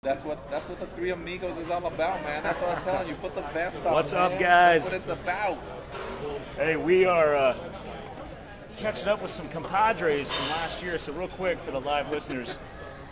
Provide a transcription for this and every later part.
That's what the Three Amigos is all about, man. That's what I was telling you. Put the vest on. What's man. up, guys? That's what it's about. Hey, we are catching up with some compadres from last year. So real quick for the live listeners,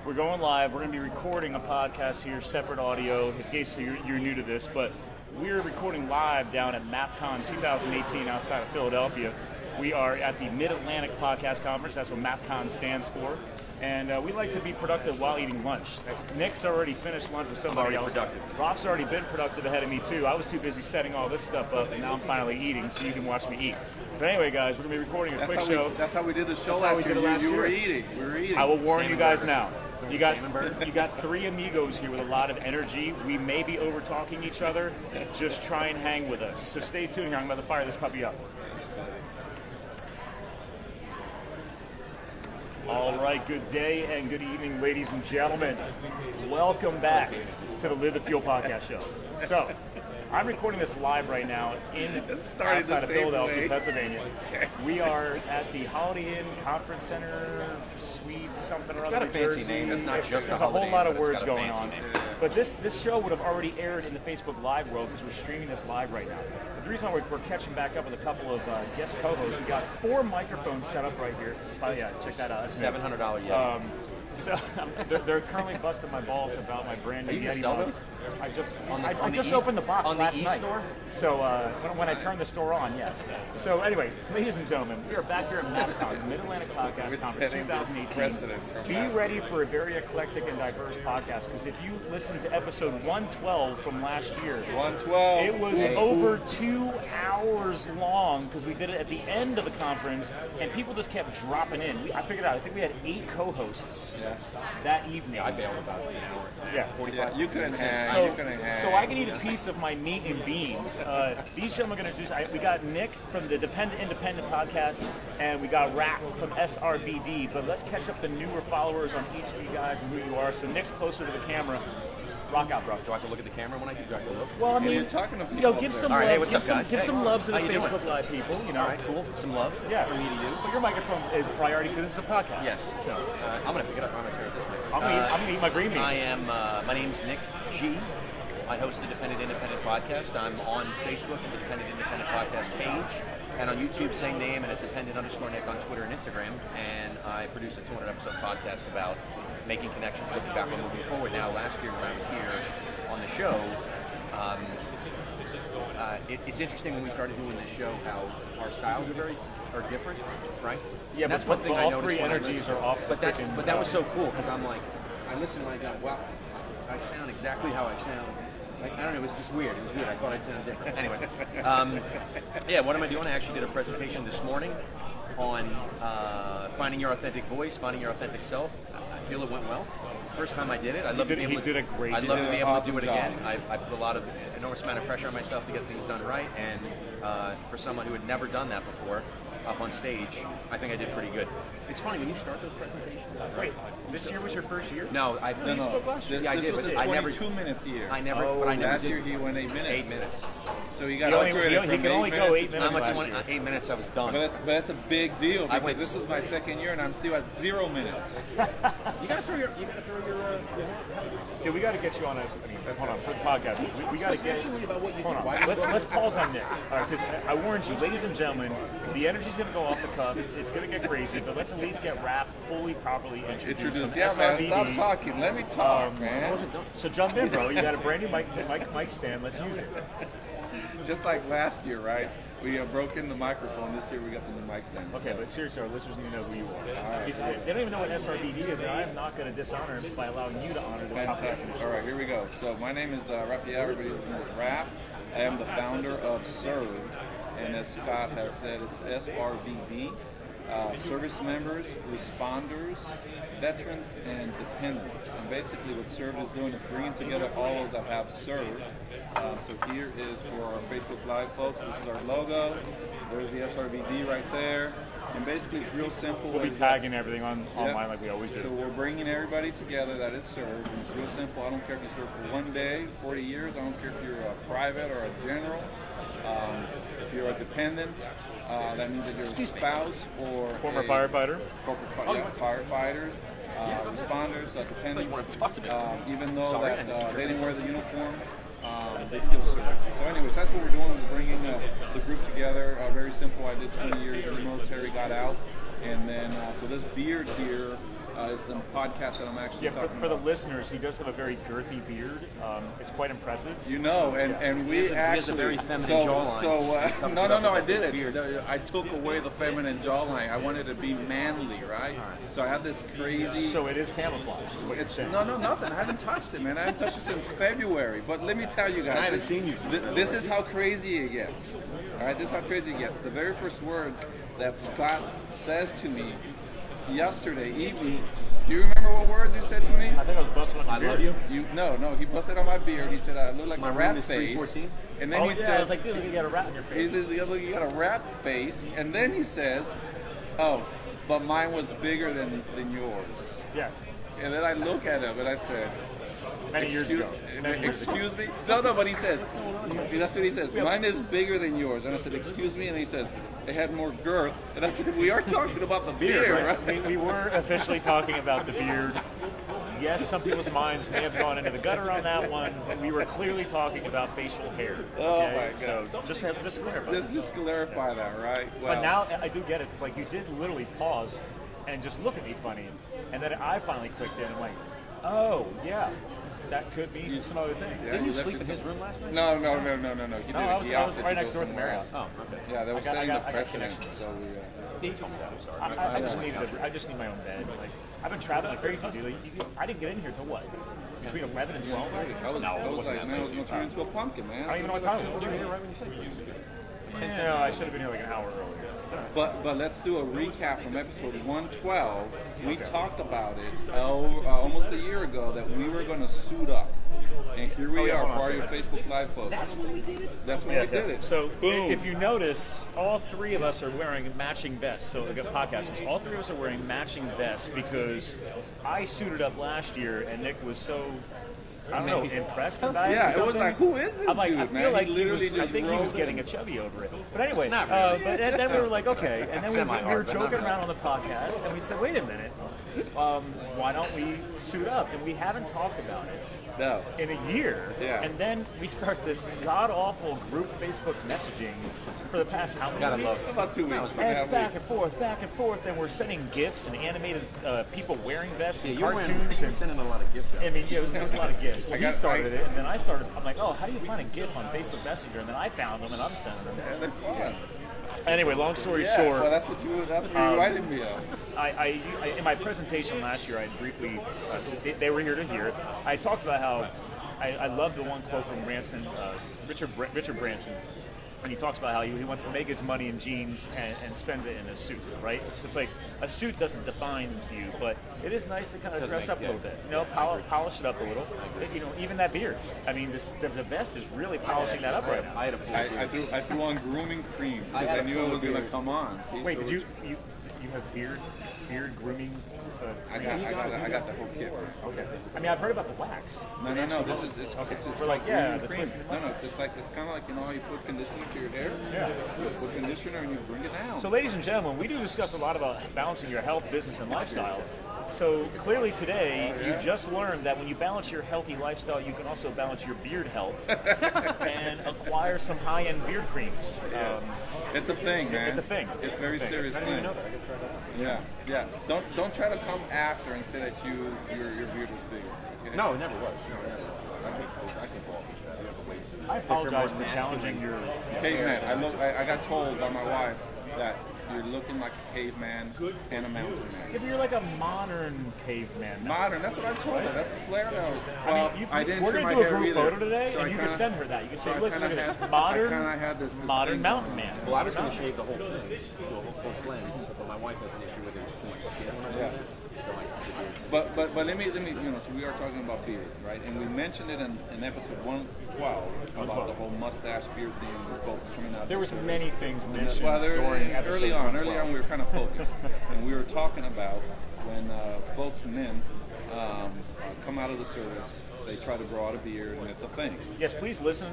we're going live. We're going to be recording a podcast here, separate audio, in case you're new to this. But we're recording live down at MAPCON 2018 outside of Philadelphia. We are at the Mid-Atlantic Podcast Conference. That's what MAPCON stands for. And we like to be productive while eating lunch. Nick's already finished lunch with somebody else. Productive. Raf's already been productive ahead of me too. I was too busy setting all this stuff up, and now I'm finally eating, so you can watch me eat. But anyway, guys, we're going to be recording a quick show. That's how we did the show That's how we last did year. it last You were year. eating. We were eating. I will warn you guys now. You got Salmon three amigos here with a lot of energy. We may be over talking each other. Just try and hang with us. So stay tuned here. I'm about to fire this puppy up. All right, good day and good evening, ladies and gentlemen. Welcome back to the Live the Fuel podcast show. So, I'm recording this live right now outside of Philadelphia, Pennsylvania. We are at the Holiday Inn Conference Center, Suite something or other. It's got a New fancy Jersey. name. It's not just There's a a whole Holiday lot Inn, of but it's words got a going fancy on. name. But this show would have already aired in the Facebook Live world because we're streaming this live right now. But the reason why we're catching back up with a couple of guest co-hosts, we got 4 microphones set up right here. Oh yeah, check that out. That's $700 Yeti. So they're currently busting my balls about my brand new Are you gonna Yeti sell mugs. those? I just opened the box on the last night. e-store? So when I turned the store on, yes. So anyway, ladies and gentlemen, we are back here at MAPCON, Mid-Atlantic Podcast Conference 2018. Be ready for a very eclectic and diverse podcast because if you listen to episode 112 from last year, 112. it was over 2 hours long because we did it at the end of the conference and people just kept dropping in. I figured out, I think we had 8 co-hosts that evening. I bailed about an hour. Yeah. 45. You couldn't hang. So, you couldn't hang. so I can eat a piece of my meat and beans. These gentlemen are going to introduce. We got Nick from the Independent podcast, and we got RAF from SRVD. But let's catch up the newer followers on each of you guys and who you are. So Nick's closer to the camera. Rock out, bro. Do I have to look at the camera when I do? Do I have to look? Well, I mean, you're talking to you know, people give up some there. All right, love. hey, what's up, guys? Give some Hey. love to the How you doing? Facebook Live people. You know. All right, cool. Some love Yeah. for me to you. But your microphone is a priority because this is a podcast. Yes. So I'm going to pick it up. I'm going to turn it this way. I'm gonna eat my green beans. I am, my name's Nick G. I host the Independent Podcast. I'm on Facebook at the Independent Podcast page. And on YouTube, same name, and at Dependent_Nick on Twitter and Instagram. And I produce a 200-episode podcast about making connections, looking back and moving forward. Now, last year when I was here on the show, it's interesting when we started doing this show how our styles are different, right? Yeah, and that's but one thing I all noticed three when I energies listen. are off the But that was so cool because I'm like, I listen and I go, wow, I sound exactly how I sound. Like, I don't know, it was just weird. It was weird. I thought I'd sound different. Anyway, yeah, what am I doing? I actually did a presentation this morning on finding your authentic voice, finding your authentic self. I feel it went well. First time I did it, I'd love to be able to. He did a great I'd love to be able to do it Awesome again. job. I put a lot of enormous amount of pressure on myself to get things done right, and for someone who had never done that before, up on stage, I think I did pretty good. It's funny when you start those presentations. Wait, this year was your first year? No, I No, spoke no. last year. This, Yeah, I this did, was but his I never. 22 minutes a year. I never. But I never Last did. year he went 8 minutes. 8 minutes. So you got He only- upgraded he from can only 8 go 8 minutes to minutes. How much last you want? year. 8 minutes. I was done. But that's a big deal I because went- this is my second year and I'm still at 0 minutes. You gotta throw your. Dude, we got to get you on a. Hold on, for the podcast. We got to get. about what you Hold on. Let's pause on Nick. All right, because I warned you, ladies and gentlemen, the energy's going to go off the cuff. It's going to get crazy, but let's at least get Raph fully, properly introduced. Introduced. from Yeah, man, SRVD. stop talking. Let me talk, man. So jump in, bro. You got a brand new mic stand. Let's use it. Just like last year, right? We broke in the microphone. This year we got the new mic stand. Okay, but seriously, our listeners need to know who you are. All right. They don't even know what SRVD is, and I am not going to dishonor him by allowing you to honor the Fantastic. All right, here we go. So my name is Rafael. Everybody knows me as Raf. I am the founder of SERV, and as Scott has said, it's SRVD. Service members, responders, veterans, and dependents. And basically what SERV is doing is bringing together all those that have served. So here is for our Facebook Live folks. This is our logo. There's the SRVD right there. And basically it's real simple. We'll be tagging everything online like we always do. So we're bringing everybody together that is served. And it's real simple. I don't care if you serve for 1 day, 40 years. I don't care if you're a private or a general. If you're a dependent, that means that you're a spouse or Former firefighter. firefighters. responders, dependents. You want to talk to me. Even though Sorry, I that missed they your didn't wear the uniform, they still serve. So anyways, that's what we're doing. We're bringing the group together. Very simple. I did 20 years in the military, got out, and then so this beard here is the podcast that I'm actually talking for the about. listeners, he does have a very girthy beard. It's quite impressive. You know, and we He actually has a very feminine jawline. No, I did it. I took away the feminine jawline. I wanted to be manly, right? So I have this crazy. So it is camouflage. Is what you're saying. No, nothing. I haven't touched it, man. I haven't touched it since February. But let me tell you guys, I haven't seen you since this is how crazy it gets. All right, this is how crazy it gets. The very first words that Scott says to me yesterday evening. Do you remember what words he said to me? I think I was busting on your I beard. love you. No, he busted on my beard. He said I look like My a room rat is face. 314. And then Oh, he yeah, said, I was like, dude, you got a rat in your he face. says, you got a rat face. And then he says, oh, but mine was bigger than yours. Yes. And then I look at him and I said, Many years ago. Excuse me? No, but he says, that's what he says. Mine is bigger than yours. And I said, excuse me? And he says, they had more girth. And I said, we are talking about the beard, right? We were officially talking about the beard. Yes, some people's minds may have gone into the gutter on that one. We were clearly talking about facial hair. Oh okay? my God. So just to clarify. Let's just clarify that, right? But now I do get it, because like you did literally pause and just look at me funny, and then I finally clicked in and like, oh yeah, that could be some other thing. Yeah, Didn't you left sleep in yourself- his room last night? No. He No, did I was right next door to somewhere Marriott. else. Oh, okay. Yeah, they were I got- setting I the got precedent. connections. So we, He told me that. I'm sorry. I just need my own bed. Like I've been traveling like crazy, dude. Like, I didn't get in here till what? Between 11 and 12? I was like, man, I was gonna turn into a pumpkin, man. I don't even know what time it was. You were here right when you said you. No, I should have been here like an hour earlier. But let's do a recap from episode 112. We talked about it almost a year ago that we were going to suit up. And here we are for all your Facebook Live folks. That's when we did it? That's when we did it. So Boom. if you notice, all three of us are wearing matching vests. So the podcasters, all three of us are wearing matching vests because I suited up last year and Nick was so, I don't know, impressed by it. Yeah, or it was something. like, who is this I'm like, dude, I feel man? like He he literally was, I just think he was rolled getting in. a chubby over it. But anyway, Not really. but then we were like, okay. And then we were Semi-hard, but not joking really. around on the podcast and we said, wait a minute, why don't we suit up? And we haven't talked about it No. in a year, Yeah. and then we start this god-awful group Facebook messaging for the past how many weeks? About 2 weeks. And it's back and forth, and we're sending GIFs and animated people wearing vests and You're cartoons. sending a lot of gifts out. I mean, yeah, there was a lot of GIFs. Well, he got- started it, and then I started. I'm like, oh, how do you find a GIF on Facebook Messenger? And then I found them, and I'm sending them. Yeah, they're fun. Anyway, long story Yeah, short, well, that's what you reminded me of. I in my presentation last year, I briefly, they were here to hear it. I talked about how I love the one quote from Branson, Richard Branson, and he talks about how he wants to make his money in jeans and spend it in a suit, right? So it's like a suit doesn't define you, but it is nice to kind of dress up a little bit, you know, polish it up a little. You know, even that beard. I mean, the vest is really polishing that up right now. I had a full beard. I threw on grooming cream because I knew it was going to come on. See? Wait, So did you have beard grooming? I got the whole kit. Okay. I mean, I've heard about the wax. No. This is it's For like, called yeah, grooming the cream. twist and No, it's like it's kind of like, you know how you put conditioner to your hair. Yeah. You put conditioner and you bring it down. So, ladies and gentlemen, we do discuss a lot about balancing your health, business, and lifestyle. So clearly today, you just learned that when you balance your healthy lifestyle, you can also balance your beard health and acquire some high-end beard creams. It's a thing, man. It's a thing. It's a very serious I didn't thing. even know that. I gotta try that out. Yeah. Don't try to come after and say that your beard was bigger. Okay? No, it never was. No, it never was. I can walk with that. I apologize for challenging your. Caveman. I got told by my wife that you're looking like a caveman and a mountain man. If you're like a modern caveman. Modern. That's what I told her. That's the flair that I was. I Well, mean, I didn't we're trim gonna my do a hair group either. photo today, So and I you kinda- can send her that. You can say, so look I at kinda this had modern this modern thing mountain going. man. Well, I was going to shave the whole thing, do a full cleanse, but my wife has an issue with his too much skin when I do that, so I keep the beard. But let me so we are talking about beard, right? And we mentioned it in episode 112 about the whole mustache beard thing with folks coming out. There was many things mentioned Well, during episode early on 12. we were kind of focused, and we were talking about when folks, men, come out of the service they try to grow out a beard, and it's a thing. Yes, please listen,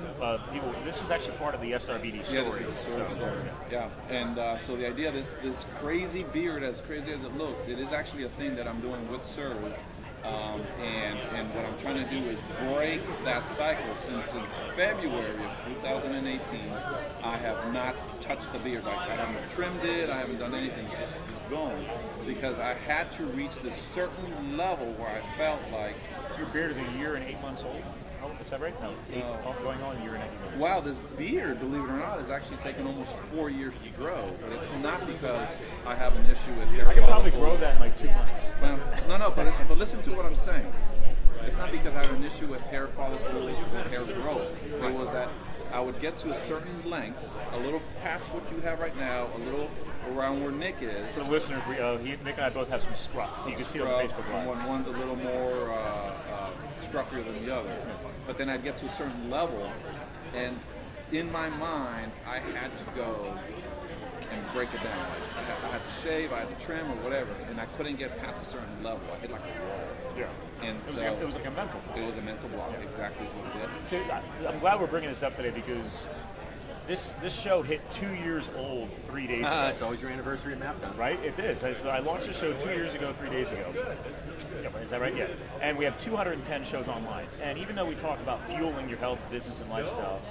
people. This is actually part of the SRVD story. Yeah, this is the story. Yeah, and so the idea of this crazy beard, as crazy as it looks, it is actually a thing that I'm doing with Serve. And what I'm trying to do is break that cycle. Since February of 2018, I have not touched the beard. Like, I haven't trimmed it, I haven't done anything. It's just gone. Because I had to reach this certain level where I felt like... So your beard is a year and 8 months old? Oh, is that right? No, going on a year and 8 months. Wow, this beard, believe it or not, has actually taken almost 4 years to grow. But it's not because I have an issue with hair I could probably follicles. grow that in like 2 months. Well, no, but listen to what I'm saying. It's not because I have an issue with hair follicles or hair growth. It was that I would get to a certain length, a little past what you have right now, a little around where Nick is. For the listeners, Nick and I both have some scruff. So you can see it on Facebook Live. One's a little more scruffier than the other. But then I'd get to a certain level, and in my mind, I had to go and break it down. I had to shave, I had to trim, or whatever, and I couldn't get past a certain level. I hit like a wall. Yeah. And it was like a mental block. It was a mental block, exactly what it is. So I'm glad we're bringing this up today because this show hit 2 years old 3 days ago. It's always your anniversary at MAPCON. Right? It is. So I launched the show 2 years ago, 3 days ago. Yeah, is that right? Yeah. And we have 210 shows online. And even though we talk about fueling your health, business, and lifestyle,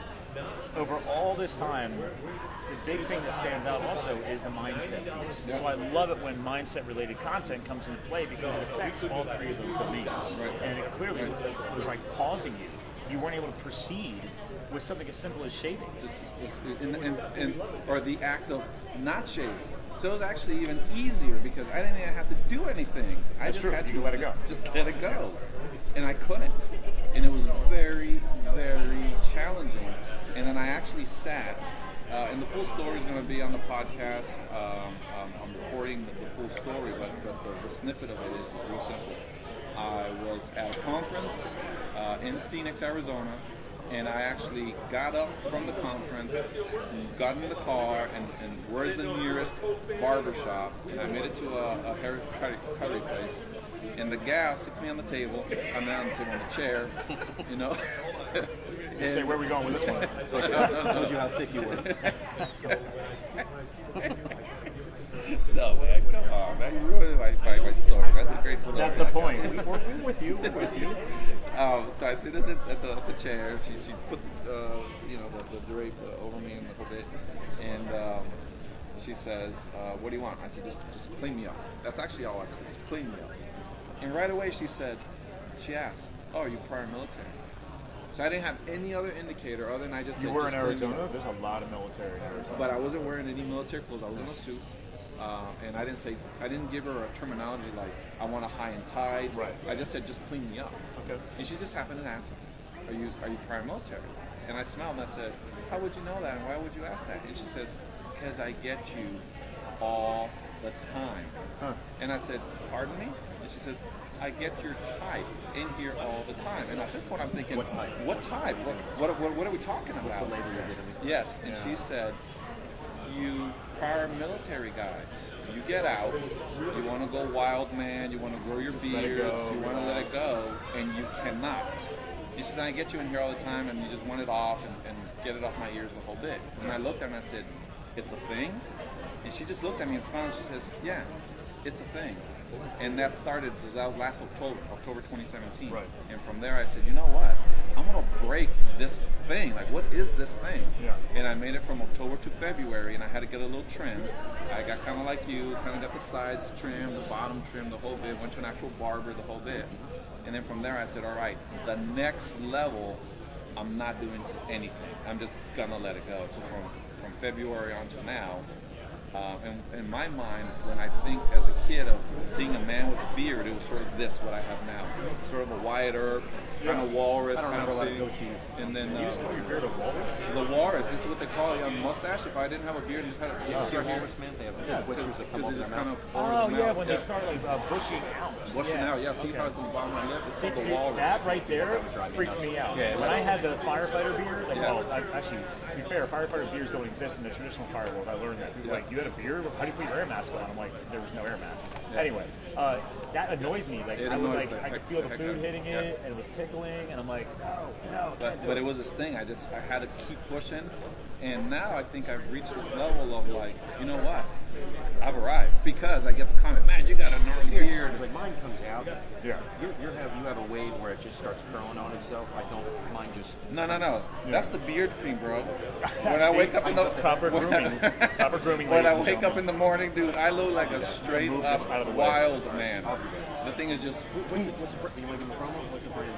over all this time, the big thing that stands out also is the mindset piece. So I love it when mindset-related content comes into play because it affects all three of those domains. Right. And it clearly was like pausing you. You weren't able to proceed with something as simple as shaving. Or the act of not shaving. So it was actually even easier because I didn't even have to do anything. I just had to let it go. Just let it go. And I couldn't. And it was very, very challenging. And then I actually sat, and the full story is going to be on the podcast. I'm recording the full story, but the snippet of it is real simple. I was at a conference in Phoenix, Arizona, and I actually got up from the conference, got into the car, and where's the nearest barber shop? And I made it to a hair cutting place. And the gal sits me on the table. I'm not on the table, on the chair, you know. You say, where are we going with this one? I told you how thick you were. No, man, come on, man. You ruined my story. That's a great story. That's the point. We're with you. We're with you. So I sit at the chair. She puts the drape over me a little bit, and she says, "What do you want?" I said, "Just clean me up." That's actually all I said. Just clean me up. And right away she asked, "Oh, are you prior military?" So I didn't have any other indicator other than I just said, You were in "Just clean me Arizona? up." There's a lot of military in Arizona. But I wasn't wearing any military clothes. I was in a suit. And I didn't give her a terminology like, I want a high and tied. Right. I just said, just clean me up. Okay. And she just happened to ask, are you prior military? And I smiled and I said, how would you know that? And why would you ask that? And she says, because I get you all the time. Huh. And I said, pardon me? And she says, I get your type in here all the time. And at this point I'm thinking, what type? What type? What are we talking about? What's the label you're getting? Yes. And she said, you prior military guys, you get out, you want to go wild man, you want to grow your beard, you want to let it go, and you cannot. And she said, I get you in here all the time, and you just want it off and get it off my ears the whole bit. And I looked at her and I said, it's a thing? And she just looked at me and smiled and she says, yeah, it's a thing. And that was last October 2017. Right. And from there I said, you know what? I'm going to break this thing. Like, what is this thing? Yeah. And I made it from October to February, and I had to get a little trim. I got kind of like you, kind of got the sides trimmed, the bottom trimmed, the whole bit, went to an actual barber, the whole bit. And then from there I said, all right, the next level, I'm not doing anything. I'm just going to let it go. So from February on to now, in my mind, when I think as a kid of seeing a man with a beard, it was sort of this, what I have now. Sort of a Wyatt Earp, kind of walrus, I don't kind remember of a lot of thing. goatees. And then You just call your beard a walrus? the walrus, this is what they call it, a mustache. If I didn't have a beard and just had a You see a right here, homeless man? They have whiskers that come because over it just their kind mouth. of over Oh, the yeah, mouth. when they start like bushing out. Bushing out, yeah. See how it's on the bottom of my lip? It's called the walrus. That right there freaks me out. Yeah, when I had the firefighter beard, like, Yeah. actually, to be fair, firefighter beards don't exist in the traditional fire world. I learned that. Yeah. Like, you doing a beer? How do you put your air mask on? I'm like, there was no air mask. Anyway, that annoys me. Like, I could feel the food hitting it, and it was tickling, and I'm like, no. But it was this thing. I had to keep pushing, and now I think I've reached this level of like, you know what? I've arrived because I get the comment, man, you got a gnarly beard. It's like mine comes out. Yeah. You have a wave where it just starts curling on itself. I don't. Mine just. No. That's the beard cream, bro. When I wake up in the proper grooming. When I wake up in the morning, dude, I look like a straight up wild man. The thing is just. What's the brand? You want to give me a promo? What's the brand?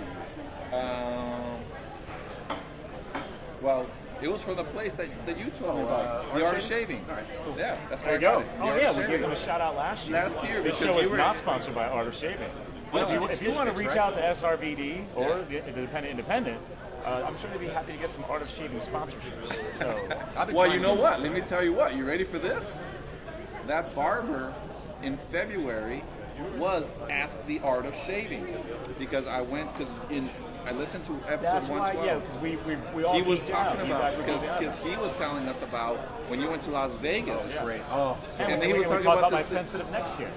Well, it was from the place that you told me about. The Art of Shaving. All right, cool. Yeah, that's There where you I go. got it. The Oh Art yeah, of we Shaving. gave them a shout out last year. Last year, This because show is you were- not sponsored by Art of Shaving. But if you want to reach out to SRVD or the Independent, I'm sure they'd be happy to get some Art of Shaving sponsorships. So, Well, you know what? Let me tell you what. You ready for this? That barber in February was at the Art of Shaving because I listened to episode that's why, 112. yeah, because we all He was geeked out. talking about because he was telling us about when you went to Las Vegas. Great. Oh, And then he was we talking talk about about my this- sensitive neck skin.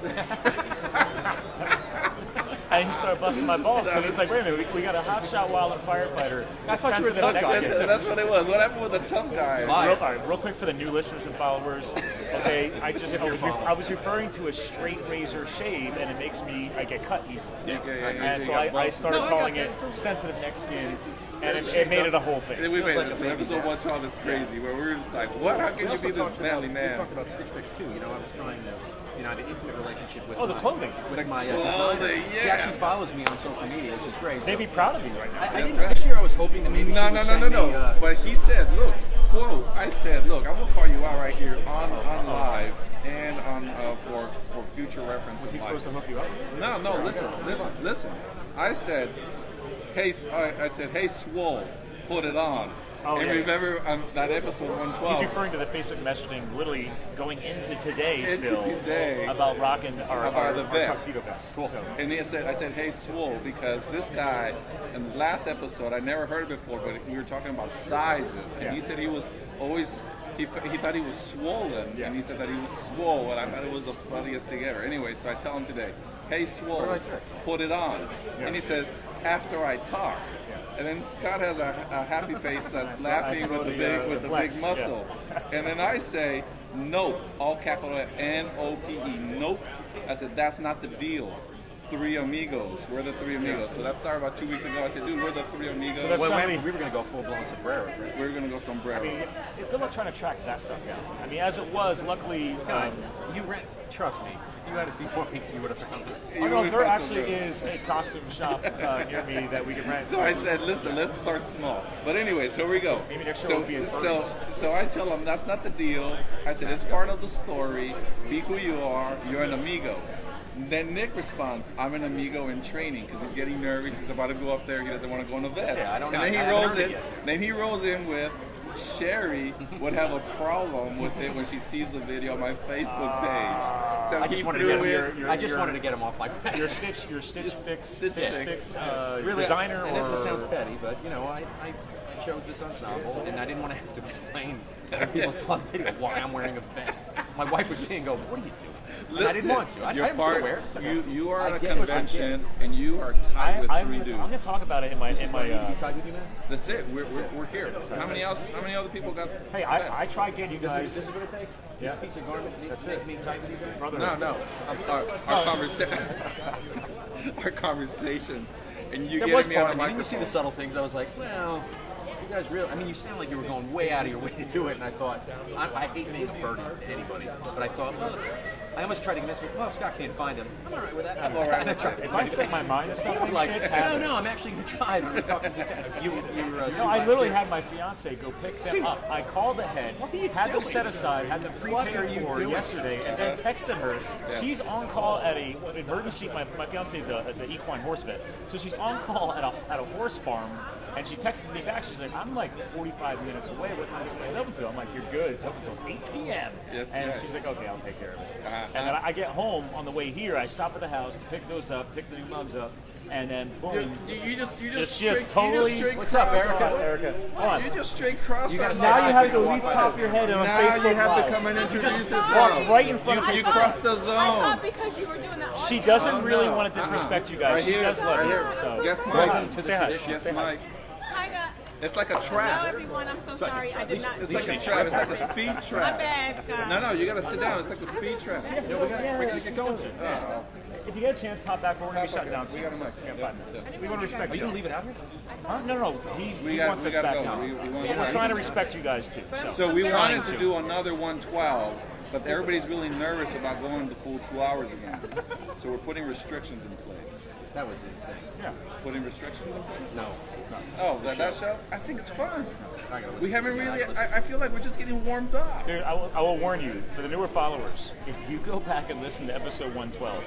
And he started busting my balls because he's like, wait a minute, we got a hotshot wildland firefighter. I thought you were a sensitive tough neck guy. skin. That's what it was. What happened with the tough guy? All right, real quick for the new listeners and followers. Okay, I was referring to a straight razor shave, and it makes I get cut easily. And so I started calling it sensitive neck skin, and it made it a whole thing. We made like it. a So baby's episode ass. 112 is crazy. Where we're just like, what? How can you be this manly We man? talked about Stitch Fix too. You know, I was trying to. You know, I have an intimate relationship with The clothing. with my clothing, designer. She yeah. actually follows me on social media, which is great. They'd be proud of you right now. I That's didn't, right. This year I was hoping that maybe No. she would send me, But he said, look, quote, I said, look, I'm gonna call you out right here on live and on for future reference. Was he supposed to hook you up? No, listen. I said, hey, Swole, put it on. Oh, and yeah. remember that episode 112. He's referring to the Facebook messaging literally going into today still today. about rocking our the vest. tuxedo vest. Cool. So, And I said, hey, Swole, because this guy, in the last episode, I never heard it before, but we were talking about sizes. And he said he was always, he thought he was swollen. Yeah. And he said that he was swole. And I thought it was the funniest thing ever. Anyway, so I tell him today, hey, Swole, What do I say? put it on. Yeah. And he says, after I talk. And then Scott has a happy face that's laughing with the big flex, muscle. And then I say, nope, all capital N-O-P-E, nope. I said, that's not the deal. Three Amigos. We're the Three Amigos. So that started about 2 weeks ago. I said, dude, we're the Three Amigos. So that's we somebody- were going to go full-blown sombrero. Right? We're going to go sombrero. I mean, good luck trying to track that stuff down. I mean, as it was, luckily, Trust me, if you had a few more weeks, you would have found this. I know there actually is a costume shop near me that we can rent. So I said, listen, let's start small. But anyways, here we go. Maybe next year will be in furries. So I tell him that's not the deal. I said, it's part of the story. Be who you are. You're an amigo. Then Nick responds, I'm an amigo in training because he's getting nervous. He's about to go up there. He doesn't want to go in a vest. Yeah, I don't know. And then I he haven't rolls heard it in. yet. Then he rolls in with Sherry would have a problem with it when she sees the video on my Facebook page. So I he just wanted threw to in. get him. I just wanted to get him off my back. Your Stitch Fix Really, designer and this or sounds petty, but you know, I chose this ensemble, and I didn't want to have to explain when people saw the video why I'm wearing a vest. My wife would see and go, "What are you doing?" And I didn't want to. I'm still aware. It's okay. You are I at a get what I convention and you are tied with I'm three going dudes. to talk about it in my. You tied with you, man? That's it. We're here. How many other people got? Hey, I tried getting you This guys. is what it takes. Yeah. This piece of garment. That's make it. me tight with you guys. Brother. No. Our conversations, and you There was getting me on part the of me. Didn't you see microphone. the subtle things? I was like, well, you guys really. I mean, you sound like you were going way out of your way to do it, and I thought, I hate being a burden to anybody, but I thought, look, I almost tried to convince me. Well, if Scott can't find him, I'm all right with that. I'm all right. If I set my mind to something, Like, it's happening. no, I'm actually going to try. We're talking to you. No, I literally had my fiance go pick them up. I called ahead, What are you had them doing? set aside, had them What are prepaid you for doing? yesterday, and then texted her. She's on call at a emergency. My fiance is an equine horse vet, so she's on call at a horse farm And she texted me back. She's like, I'm like 45 minutes away. What time is it open to? I'm like, you're good. It's open until 8 p.m. Yes, and yes. she's like, okay, I'll take care of it. And then I get home on the way here. I stop at the house to pick those up, pick the new mugs up, and then boom. You just Totally. What's up, Erica? Erica, come on. You just straight cross. gotta say Now hi, you have to people at least walk pop by. your head on Now Facebook you have Live. to come and introduce yourself. Walked right in front of You Facebook. crossed the I zone. thought because you were doing that. She doesn't really want to disrespect you guys. Right She here, does love right you. here. So Yes, say Mike. hi. Say hi. Yes, Say hi. Mike. Hi, guys. It's like a Hello, trap. everyone. I'm so sorry. I did not. It's like a trap. It's like a speed My trap. bad, guys. No, you gotta sit down. It's like a speed trap. We gotta get going. If you get a chance, pop back. We're going to be shutting down We soon. got a mic. We got 5 minutes. We want to respect Are you you. gonna leave it out here? Huh? No. He wants us gotta back go. now. We want- We're trying to respect you guys too. So we Trying wanted to to. do another 112, but everybody's really nervous about going the full 2 hours again. So we're putting restrictions in place. That was insane. Yeah. Putting restrictions in place? No. Oh, that show? I think it's fun. I gotta listen We haven't to it. really. I I feel like we're just getting warmed up. Dude, I will warn you, for the newer followers, if you go back and listen to episode 112,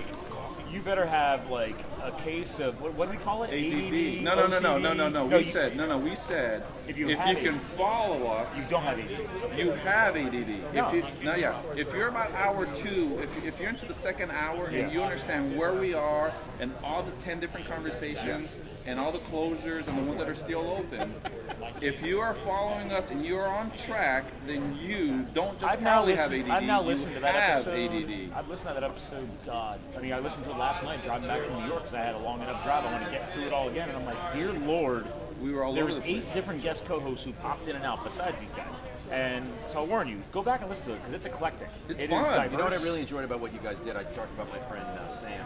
you better have like a case of what do we call it? ADD. No. We said If if you you had can ADD. follow us, You don't have ADD. you have ADD. No. If you're about hour 2, if you're into the second hour Yeah. and you understand where we are and all the 10 different conversations and all the closures and the ones that are still open, if you are following us and you are on track, then you don't just I've now probably have listened. ADD. I've now listened you to that have episode. ADD. I've listened to that episode. God, I mean, I listened to it last night driving back from New York because I had a long enough drive. I want to get through it all again, and I'm like, dear Lord, We were all there over was the 8 place. different guest co-hosts who popped in and out besides these guys. And so I'll warn you, go back and listen to it because it's eclectic. It's It fun. is You diverse. You know what I really enjoyed about what you guys did? I talked about my friend Sam.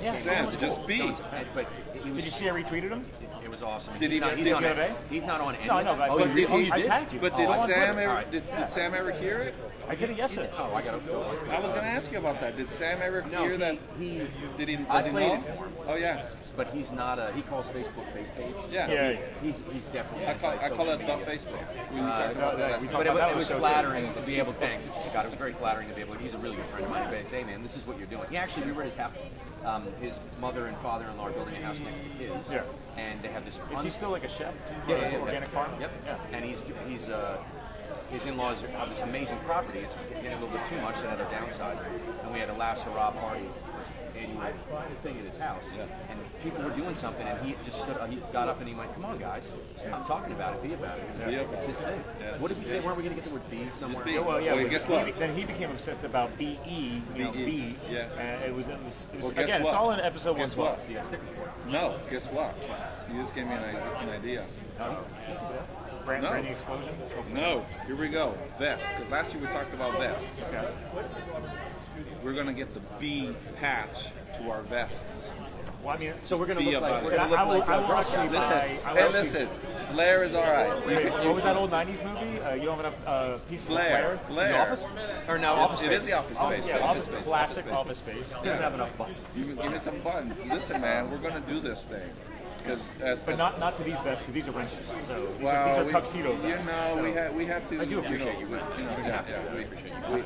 Yeah, Sam, was just cool. be. But he was, Did you see I retweeted him? it was awesome. Did he- not, did he's, not he- on, he's not on any No, I of know, it. but Oh, but you did? Oh, you I did? tagged you. But did Oh, on Sam Twitter. ever did Sam ever hear it? I did it yesterday. Oh, I gotta go. I was going to ask you about that. Did Sam ever No, hear that? he Did he? I Does he played know? it for him. Oh yeah, but he's not he calls Facebook face page. yeah. Yeah. He's definitely I call anti-social it the media. Facebook. We talked about no, that. we last talked But That it was was so good. flattering to be able to, thanks, God, it was very flattering to be able to, he's a really good friend of mine, to say, hey man, this is what you're doing. He actually, we were at his house, his mother and father-in-law are building a house next to his, Yeah. and they have this, Is he still like a chef for yeah, an organic farm? Yep. Yeah. And he's his in-laws have this amazing property. It's getting a little bit too much, so now they're downsizing. And we had a last hurrah party, this annual thing at his house. Yeah. And people were doing something, and he just stood up, he got up and he went, come on guys, stop talking about it, be about it. It's his thing. What did he say? Weren't we going to get the word be somewhere? be. Yeah, well, yeah. Well, but guess what? Then he became obsessed about BE, B. Yeah. And it was Well, guess again, it's what? all in episode Guess 112. what? Yeah, stickers for it. No, guess what? You just gave me an idea. Branding explosion. No, here we go. Vest, because last year we talked about vests. Okay. We're gonna get the B patch to our vests. Well, I mean, So we're going to Be look about like, it. I will actually Listen, buy. I will and actually- listen, Flair is all right. Wait, what was that old '90s movie? You don't have enough pieces Flair, of Flair. The Office? Or no, Office It is Space. the office space. Yeah, Office office, space. classic Space. Office Space. He doesn't have enough buttons. Give me some buttons. Listen, man, we're gonna do this thing. Because But not to these vests because these are wrenches. So these well, are tuxedo you vests. know, so. we have to. I do appreciate you.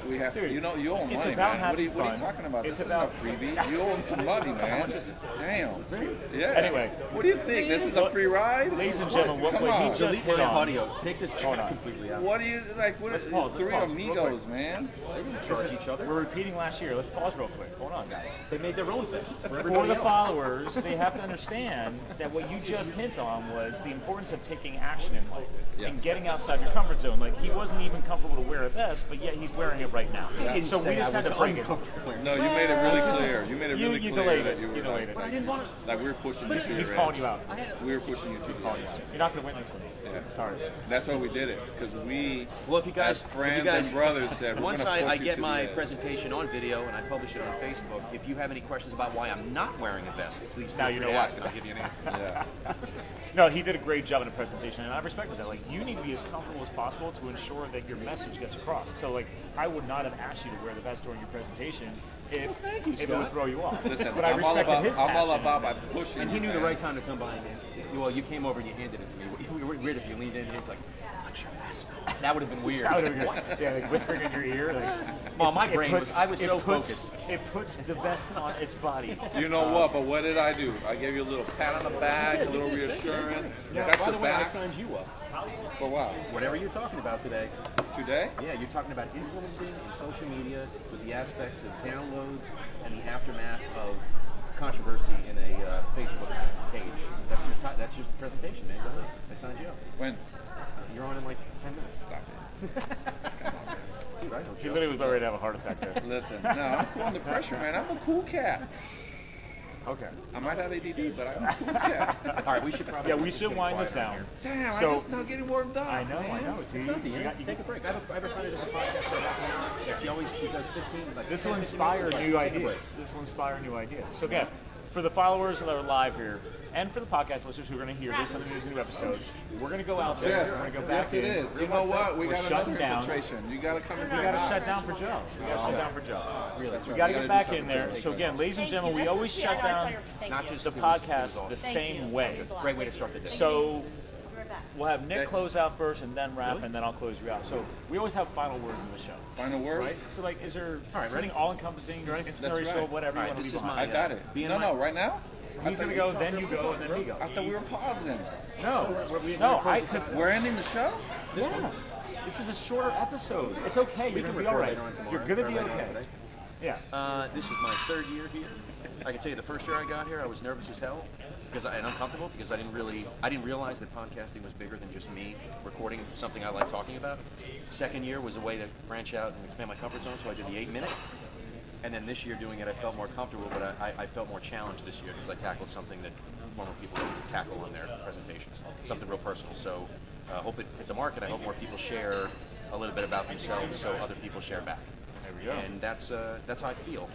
We have to. Dude, You know, you owe it's money, about man. having What are you fun. talking about? It's This about- isn't a freebie. You owe him some money, man. Damn. Yeah. Anyway. What do you think? This is a free ride? Ladies and gentlemen, what Come he on. just Delete hit my on. audio. Take this Hold track on. completely out. What do you like? What Let's is pause, let's Three pause, real Amigos, man? They didn't charge each other. We're repeating last year. Let's pause real quick. Hold on, guys. They made their own thing. For the followers, they have to understand that what you just hit on was the importance of taking action in life and getting outside your comfort zone. Like he wasn't even comfortable to wear a vest, but yet he's wearing it right now. didn't So we say just I had to was bring it. uncomfortable. No, you made it really clear. You made it You- really you clear delayed that it. you were You delayed it. I didn't want to. like we were pushing you to He's your calling edge. you out. We were pushing you to your edge. You're not going to win this one. Yeah. Sorry. That's why we did it, because we, Well, if you guys, as friends if you guys, and brothers, said we're once gonna push I you get to my the edge. presentation on video and I publish it on Facebook, if you have any questions about why I'm not wearing a vest, please feel Now free you to know why. ask and I'll give you an answer. Yeah. No, he did a great job in the presentation, and I respected that. Like, you need to be as comfortable as possible to ensure that your message gets across. So, like, I would not have asked you to wear the vest during your presentation if you, it would Scott. throw you off. Listen, but I I'm all respected his about, I'm all passion. about by pushing. And he knew the man. right time to come by. Well, you came over and you handed it to me. It would be weird if you leaned in and it's like, punch your vest. That would have been weird. That would have been What? good. Yeah, like whispering in your ear. Like, Well, my brain I was so puts, focused. It puts the vest on its body. You know what? But what did I do? I gave you a little pat on the back, a little reassurance. Yeah, Got by your the way, I back. signed you up. For what? Whatever you're talking about today. Today? Yeah, you're talking about influencing in social media with the aspects of downloads and the aftermath of controversy in a Facebook page. That's your presentation, man. Go nuts. I signed you up. When? You're on in like 10 minutes. Stop it. Dude, I know He Joe. literally was about ready to have a heart attack there. Listen, no, I'm cool under pressure, man. I'm a cool cat. Okay. I might have ADD, but I'm a cool cat. All right, we should probably. Yeah, we should wind this down. Damn, So- I'm just not getting warmed up. I know. See, It's not the end. Take a break. I have a friend who does a podcast for half an hour. Yeah, she does 15. Like This will 10, 15 inspire minutes. Like, new take a ideas. break. This will inspire new ideas. So again, for the followers that are live here, and for the podcast listeners who are going to hear this on the new episode, we're going to go out there. Yes, We're going to go back yes, it in. is. You know what? We We're got shutting another down. infiltration. You got to come and We got to shut down for Joe. We got to shut down for Joe. Really, We got to get back in there. So again, ladies and gentlemen, we always shut down not just the podcast the same way. Great way to start the day. So we'll have Nick close out first, and then Raph, and then I'll close you out. So we always have final words in the show. Final words? Right? So like, is there right, something all-encompassing or anything That's inspirational, right. whatever All you right, want to this leave is behind? I got it. Being No, my- no, right now? He's going to go, then you go, and then he goes. I thought we were pausing. No, because We're ending the show? this is a shorter episode. It's okay. You're going to be all right. You're going to be okay. Yeah. This is my third year here. I can tell you, the first year I got here, I was nervous as hell and uncomfortable because I didn't realize that podcasting was bigger than just me recording something I like talking about. Second year was a way to branch out and expand my comfort zone, so I did the 8 minutes. And then this year doing it, I felt more comfortable, but I felt more challenged this year because I tackled something that normal people don't tackle on their presentations, something real personal. So I hope it hit the mark, and I hope more people share a little bit about themselves so other people share back. There we go. And that's how I feel.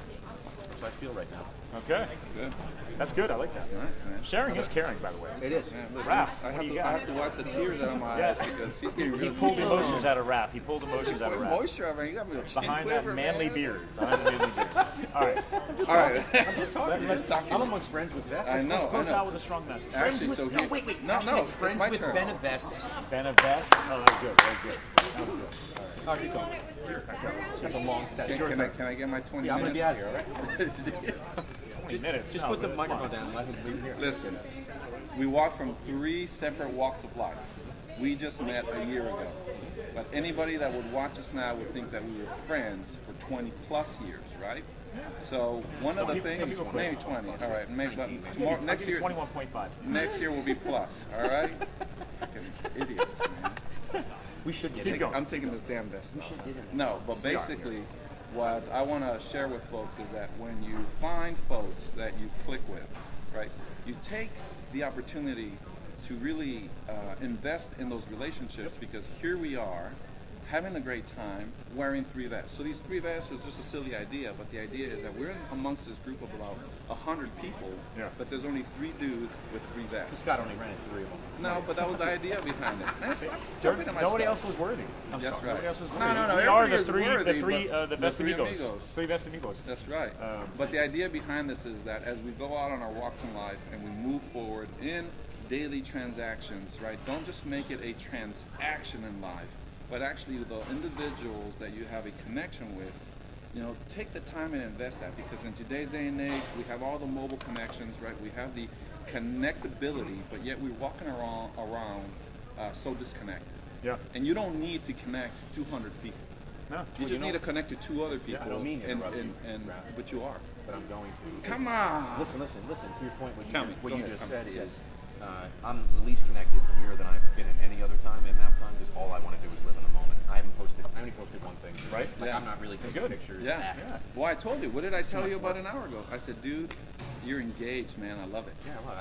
That's how I feel right now. Okay. Good. That's good. I like that. Nice, man. Sharing is caring, by the way. It is. Man, look, Raph, I what have do you to, got? I have to wipe the tears out of my Yeah. eyes because he's getting He really pulled emotions out of Raph. He pulled emotions out of Put Raph. moisture on me. You got me a chin Behind that quiver, manly man. beard. Behind the manly beard. All right. All right. I'm just talking. I'm amongst friends with vests. I know. Let's close I know. out with a strong message. Actually, so No, here- wait. No, Hashtag it's friends my with turn. Benevests. Benavest. Oh, that was good. That was good. That was good. All right, you go. That's a long. That's your Can turn. I get my 20 Yeah, I'm gonna minutes? be out here. All right. 20 minutes. Just No, put the but microphone come on. down and let him leave here. Listen, we walk from 3 separate walks of life. We just met a year ago. But anybody that would watch us now would think that we were friends for 20 plus years, right? So one of the things, maybe 20. All right, maybe but tomorrow, next year, 21.5. next year will be plus. All right, freaking idiots, man. We should get Keep it. going. I'm taking this damn vest off. No, but basically, what I want to share with folks is that when you find folks that you click with, right, you take the opportunity to really invest in those relationships because here we are having a great time wearing 3 vests. So these 3 vests was just a silly idea, but the idea is that we're amongst this group of about 100 people, but there's only 3 dudes with 3 vests. Scott only rented 3 of them. No, but that was the idea behind it. Man, stop jumping at my Nobody stuff. else was worthy. I'm That's sorry. right. Nobody else was No, worthy. no, no, We are everybody the is three, worthy, the but best the three amigos. amigos. 3 best amigos. That's right. But the idea behind this is that as we go out on our walks in life and we move forward in daily transactions, right, don't just make it a transaction in life, but actually the individuals that you have a connection with, you know, take the time and invest that because in today's day and age, we have all the mobile connections, right? We have the connectability, but yet we're walking around so disconnected. Yeah. And you don't need to connect 200 people. No. You just need to connect to 2 other people. I don't mean to interrupt you, but you are. but I'm going to. Come on. Listen. To your point, Tell me. what Go you ahead, just tell said me. is, I'm the least connected here than I've been in any other time in MAPCON because all I want to do is live in the moment. I only posted one thing. Right? Like, Yeah. I'm not really taking pictures. Yeah. acting. Well, I told you. What did I tell you about an hour ago? I said, dude, you're engaged, man. I love it. Yeah, well,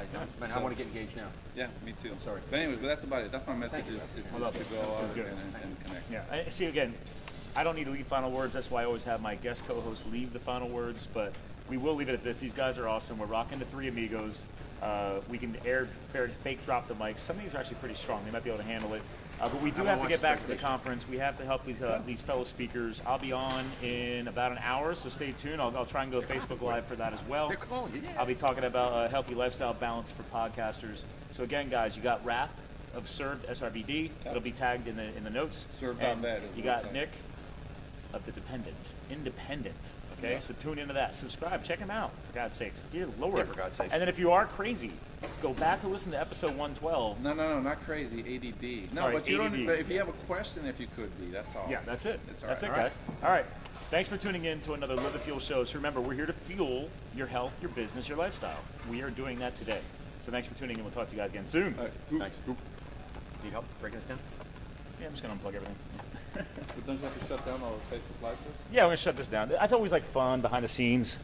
I want to get engaged now. Yeah, me too. I'm sorry. But anyways, but that's about it. That's my message is just to go out good. and connect. Yeah. I see, again, I don't need to leave final words. That's why I always have my guest co-hosts leave the final words, but we will leave it at this. These guys are awesome. We're rocking the 3 amigos. We can fake drop the mics. Some of these are actually pretty strong. They might be able to handle it. But we do I'm have gonna to get watch back to the conference. We have to help these fellow speakers. I'll be on in about an hour, so stay tuned. I'll try and go Facebook Live for that as well. They're calling you. Yeah. I'll be talking about healthy lifestyle balance for podcasters. So again, guys, you got RAF of SRVD. It'll be tagged in the notes. Serve.vet. You got Nick of the Independent. Okay, Yeah. so tune into that. Subscribe. Check him out. For God's sakes, dear Lord. Yeah, for God's sakes. And then if you are crazy, go back to listen to episode 112. No, not crazy. ADD. No, Sorry, but you ADD. don't. But if you have a question, if you could be, that's all. Yeah, that's it. It's all That's right. it, All right. guys. All right. Thanks for tuning in to another Live the Fuel show. So remember, we're here to fuel your health, your business, your lifestyle. We are doing that today. So thanks for tuning in. We'll talk to you guys again soon. All right. Thanks. Need help breaking this down? Yeah, I'm just going to unplug everything. But don't you have to shut down our Facebook Live first? Yeah, we're going to shut this down. That's always like fun behind the scenes.